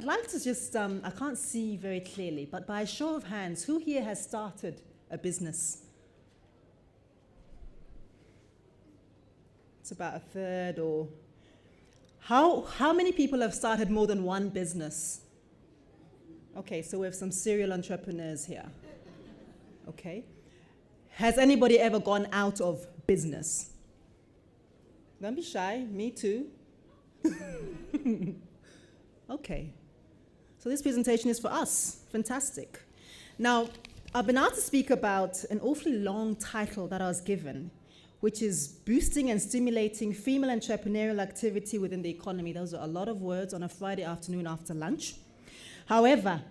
I'd like to just, I can't see very clearly, but by a show of hands, who here has started a business? It's about a third. Or how many people have started more than one business? Okay, so we have some serial entrepreneurs here. Okay. Has anybody ever gone out of business? Don't be shy, me too. Okay. So this presentation is for us. Fantastic. Now, I've been asked to speak about an awfully long title that I was given, which is Boosting and Stimulating Female Entrepreneurial Activity Within the Economy. Those are a lot of words on a Friday afternoon after lunch. However,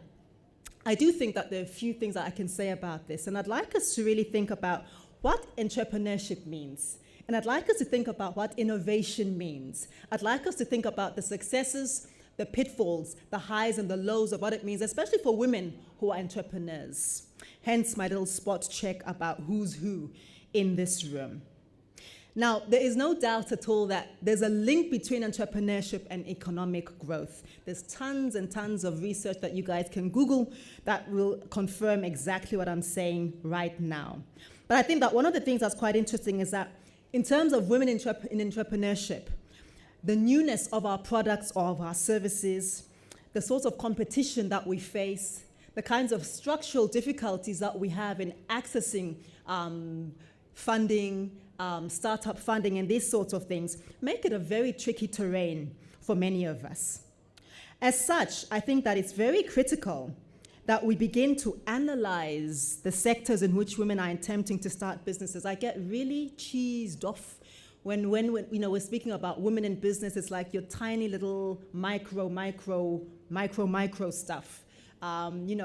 I do think that there are a few things that I can say about this, and I'd like us to really think about what entrepreneurship means. And I'd like us to think about what innovation means. I'd like us to think about the successes, the pitfalls, the highs and the lows of what it means, especially for women who are entrepreneurs. Hence my little spot check about who's who in this room. Now, there is no doubt at all that there's a link between entrepreneurship and economic growth. There's tons and tons of research that you guys can Google that will confirm exactly what I'm saying right now. But I think that one of the things that's quite interesting is that in terms of women in entrepreneurship, the newness of our products or of our services, the sorts of competition that we face, the kinds of structural difficulties that we have in accessing funding, startup funding, and these sorts of things make it a very tricky terrain for many of us. As such, I think that it's very critical that we begin to analyze the sectors in which women are attempting to start businesses. I get really cheesed off when we're speaking about women in business. It's like your tiny little micro stuff. I think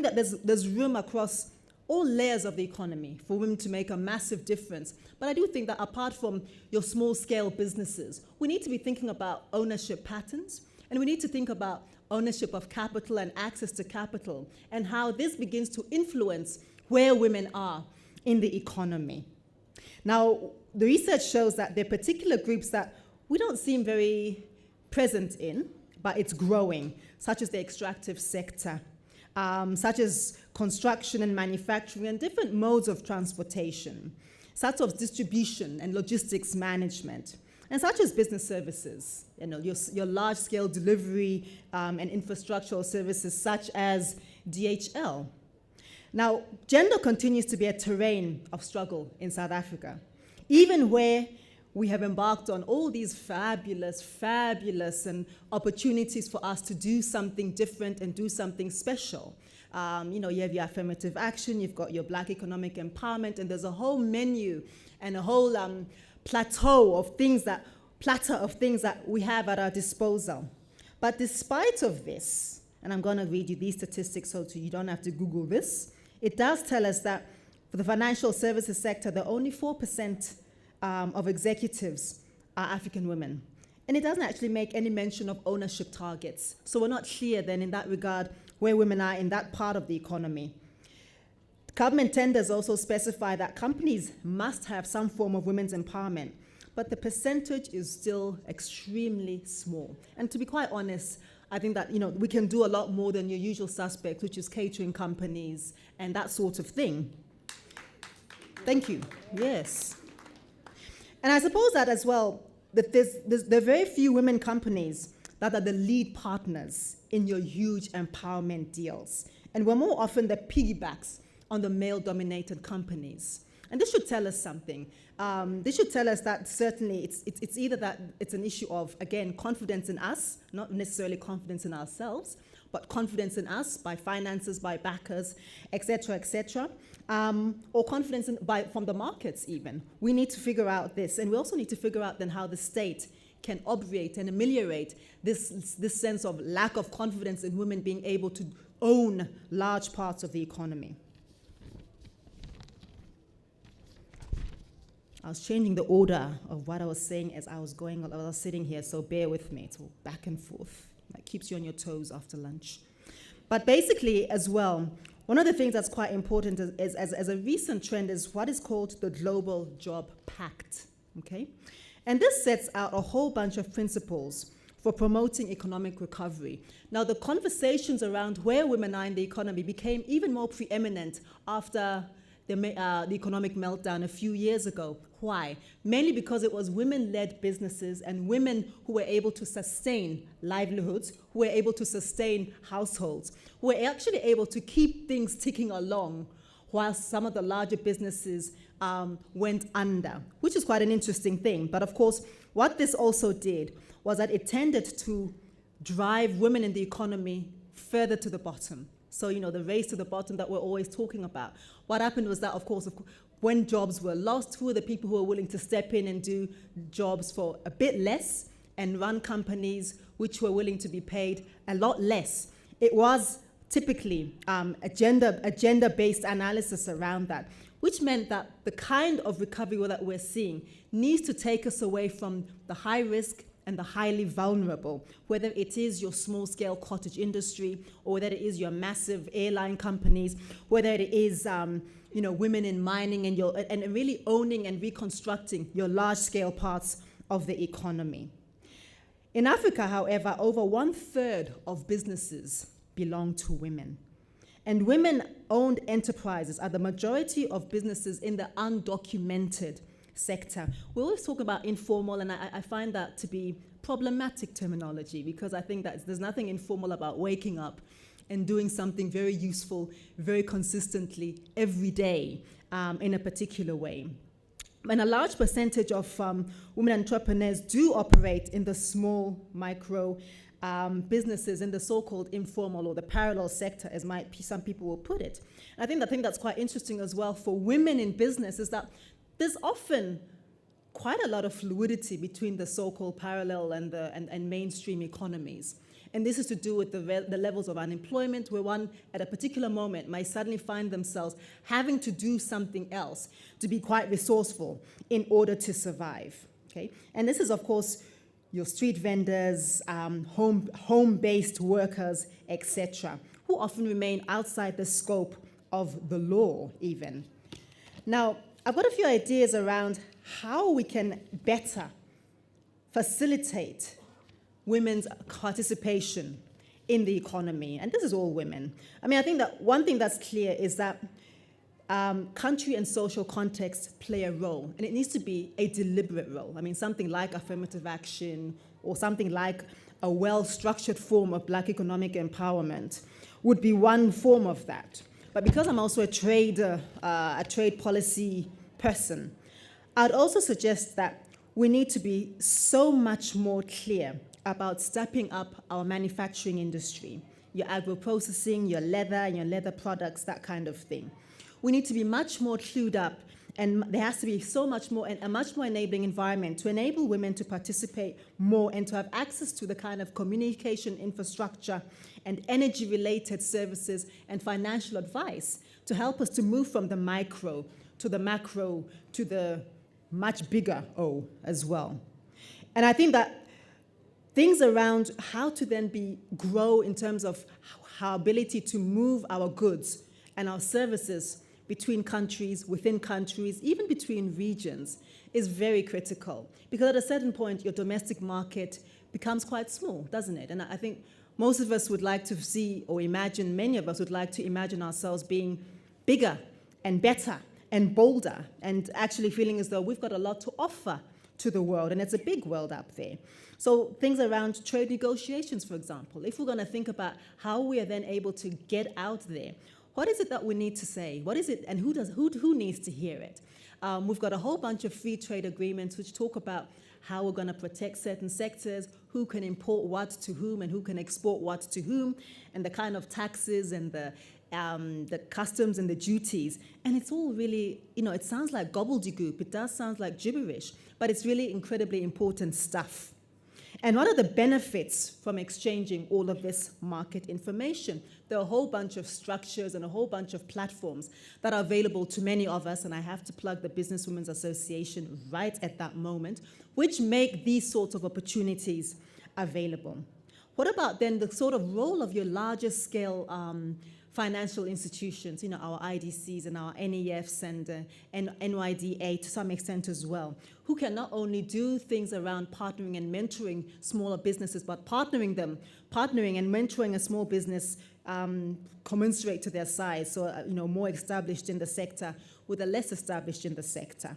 that there's room across all layers of the economy for women to make a massive difference. But I do think that apart from your small-scale businesses, we need to be thinking about ownership patterns, and we need to think about ownership of capital and access to capital, and how this begins to influence where women are in the economy. Now, the research shows that there are particular groups that we don't seem very present in, but it's growing, such as the extractive sector, such as construction and manufacturing and different modes of transportation, such as distribution and logistics management, and such as business services, your large-scale delivery and infrastructural services such as DHL. Now, gender continues to be a terrain of struggle in South Africa, even where we have embarked on all these fabulous and opportunities for us to do something different and do something special. You have your affirmative action, you've got your Black economic empowerment, and there's a whole menu and a whole platter of things that we have at our disposal. But despite of this, and I'm going to read you these statistics so you don't have to Google this, it does tell us that for the financial services sector, that only 4% of executives are African women. And it doesn't actually make any mention of ownership targets. So we're not clear then in that regard where women are in that part of the economy. Government tenders also specify that companies must have some form of women's empowerment, but the percentage is still extremely small. And to be quite honest, I think that we can do a lot more than your usual suspects, which is catering companies and that sort of thing. Thank you. Yes. And I suppose that as well, that there are very few women companies that are the lead partners in your huge empowerment deals. And we're more often the piggybacks on the male-dominated companies. And this should tell us something. This should tell us that certainly it's either that it's an issue of, again, confidence in us, not necessarily confidence in ourselves, but confidence in us by finances, by backers, et cetera, or confidence from the markets even. We need to figure out this. And we also need to figure out then how the state can obviate and ameliorate this sense of lack of confidence in women being able to own large parts of the economy. I was changing the order of what I was saying as I was sitting here, so bear with me. It's all back and forth. That keeps you on your toes after lunch. But basically, as well, one of the things that's quite important is as a recent trend is what is called the Global Job Pact, okay? And this sets out a whole bunch of principles for promoting economic recovery. Now, the conversations around where women are in the economy became even more preeminent after the economic meltdown a few years ago. Why? Mainly because it was women-led businesses and women who were able to sustain livelihoods, who were able to sustain households, who were actually able to keep things ticking along while some of the larger businesses went under, which is quite an interesting thing. But of course, what this also did was that it tended to drive women in the economy further to the bottom. So, the race to the bottom that we're always talking about. What happened was that, of course, when jobs were lost, who were the people who were willing to step in and do jobs for a bit less and run companies which were willing to be paid a lot less? It was typically a gender-based analysis around that, which meant that the kind of recovery that we're seeing needs to take us away from the high risk and the highly vulnerable, whether it is your small-scale cottage industry or whether it is your massive airline companies, whether it is women in mining and really owning and reconstructing your large-scale parts of the economy. In Africa, however, over 1/3 of businesses belong to women. And women-owned enterprises are the majority of businesses in the undocumented sector. We always talk about informal, and I find that to be problematic terminology because I think that there's nothing informal about waking up and doing something very useful, very consistently every day in a particular way. And a large percentage of women entrepreneurs do operate in the small, micro businesses in the so-called informal or the parallel sector, as some people will put it. And I think that's quite interesting as well for women in business is that there's often quite a lot of fluidity between the so-called parallel and mainstream economies. And this is to do with the levels of unemployment, where one at a particular moment might suddenly find themselves having to do something else to be quite resourceful in order to survive. Okay? And this is, of course, your street vendors, home-based workers, etc., who often remain outside the scope of the law even. Now, I've got a few ideas around how we can better facilitate women's participation in the economy. And this is all women. I think that one thing that's clear is that country and social context play a role, and it needs to be a deliberate role. Something like affirmative action or something like a well-structured form of Black economic empowerment would be one form of that. But because I'm also a trade policy person, I'd also suggest that we need to be so much more clear about stepping up our manufacturing industry, your agro-processing, your leather products, that kind of thing. We need to be much more clued up, and there has to be a much more enabling environment to enable women to participate more and to have access to the kind of communication infrastructure and energy-related services and financial advice to help us to move from the micro to the macro to the much bigger O as well. And I think that things around how to then grow in terms of our ability to move our goods and our services between countries, within countries, even between regions, is very critical. Because at a certain point, your domestic market becomes quite small, doesn't it? And I think most of us would like to see or imagine, many of us would like to imagine ourselves being bigger and better and bolder and actually feeling as though we've got a lot to offer to the world, and it's a big world up there. So things around trade negotiations, for example, if we're going to think about how we are then able to get out there, what is it that we need to say? What is it, and who needs to hear it? We've got a whole bunch of free trade agreements which talk about how we're going to protect certain sectors, who can import what to whom and who can export what to whom, and the kind of taxes and the customs and the duties. And it's all really, it sounds like gobbledygook. It does sound like gibberish, but it's really incredibly important stuff. And what are the benefits from exchanging all of this market information? There are a whole bunch of structures and a whole bunch of platforms that are available to many of us, and I have to plug the Businesswomen's Association right at that moment, which make these sorts of opportunities available. What about then the sort of role of your larger scale financial institutions, our IDCs and our NEFs and NYDA to some extent as well, who can not only do things around partnering and mentoring smaller businesses, but partnering and mentoring a small business commensurate to their size, so more established in the sector with the less established in the sector.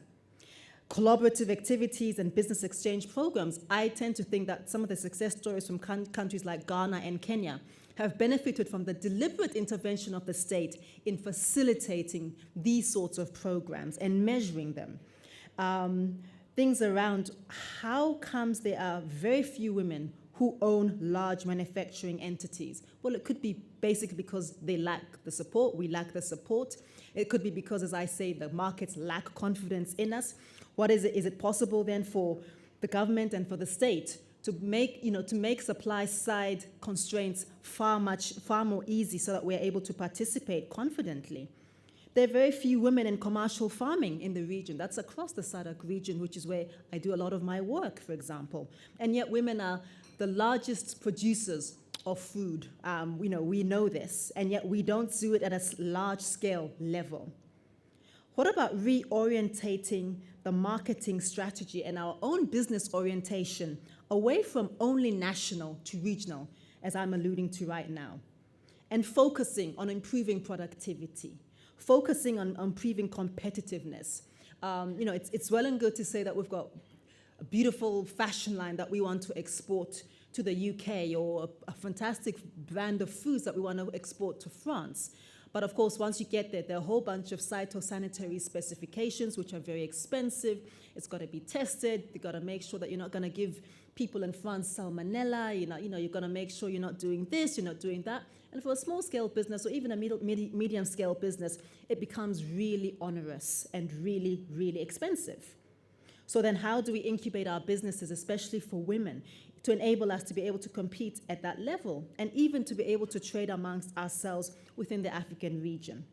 Collaborative activities and business exchange programs. I tend to think that some of the success stories from countries like Ghana and Kenya have benefited from the deliberate intervention of the state in facilitating these sorts of programs and measuring them. Things around how comes there are very few women who own large manufacturing entities. Well, it could be basically because they lack the support, we lack the support. It could be because, as I say, the markets lack confidence in us. What is it? Is it possible then for the government and for the state to make supply side constraints far more easy so that we're able to participate confidently? There are very few women in commercial farming in the region. That's across the SADC region, which is where I do a lot of my work, for example. And yet women are the largest producers of food. We know this, and yet we don't do it at a large scale level. What about reorientating the marketing strategy and our own business orientation away from only national to regional, as I'm alluding to right now, and focusing on improving productivity, focusing on improving competitiveness? It's well and good to say that we've got a beautiful fashion line that we want to export to the UK, or a fantastic brand of foods that we want to export to France. But of course, once you get there, there are a whole bunch of phytosanitary specifications, which are very expensive. It's got to be tested. You've got to make sure that you're not going to give people in France salmonella. You're going to make sure you're not doing this, you're not doing that. And for a small-scale business, or even a medium-scale business, it becomes really onerous and really, really expensive. So then how do we incubate our businesses, especially for women, to enable us to be able to compete at that level and even to be able to trade amongst ourselves within the African region?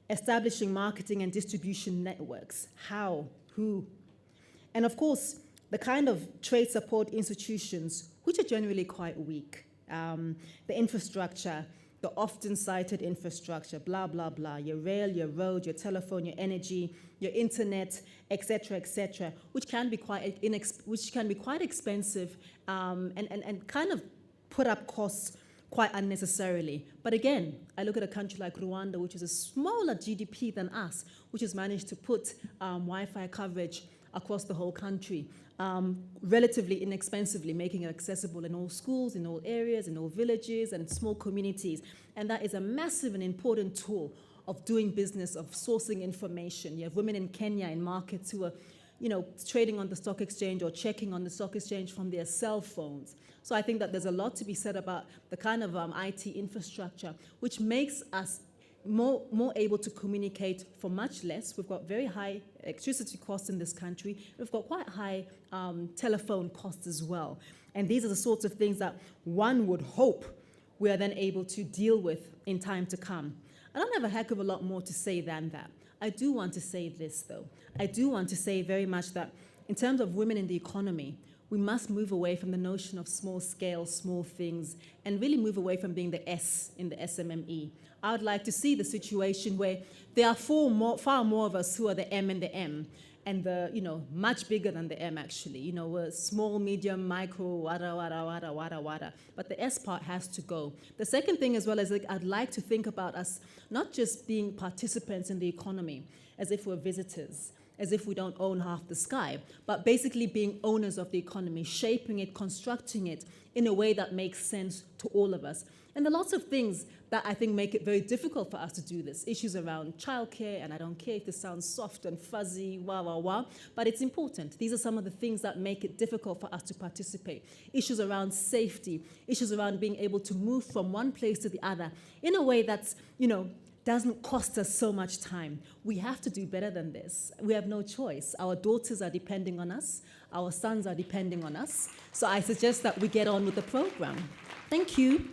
Establishing marketing and distribution networks. How? Who? And of course, the kind of trade support institutions, which are generally quite weak. The infrastructure, the often cited infrastructure, blah, blah, blah, your rail, your road, your telephone, your energy, your internet, et cetera, which can be quite expensive and kind of put up costs quite unnecessarily. But again, I look at a country like Rwanda, which is a smaller GDP than us, which has managed to put Wi-Fi coverage across the whole country, relatively inexpensively, making it accessible in all schools, in all areas, in all villages and small communities. And that is a massive and important tool of doing business, of sourcing information. You have women in Kenya in markets who are, trading on the stock exchange or checking on the stock exchange from their cell phones. So I think that there's a lot to be said about the kind of IT infrastructure, which makes us more able to communicate for much less. We've got very high electricity costs in this country. We've got quite high telephone costs as well. And these are the sorts of things that one would hope we are then able to deal with in time to come. I don't have a heck of a lot more to say than that. I do want to say this, though. I do want to say very much that in terms of women in the economy, we must move away from the notion of small scale, small things, and really move away from being the S in the SMME. I would like to see the situation where there are far more of us who are the M and the M, and the, much bigger than the M actually. We're small, medium, micro, wada. But the S part has to go. The second thing as well is I'd like to think about us not just being participants in the economy as if we're visitors, as if we don't own half the sky, but basically being owners of the economy, shaping it, constructing it in a way that makes sense to all of us. And there are lots of things that I think make it very difficult for us to do this. Issues around childcare, and I don't care if this sounds soft and fuzzy, but it's important. These are some of the things that make it difficult for us to participate. Issues around safety, issues around being able to move from one place to the other in a way that's, doesn't cost us so much time. We have to do better than this. We have no choice. Our daughters are depending on us. Our sons are depending on us. So I suggest that we get on with the program. Thank you.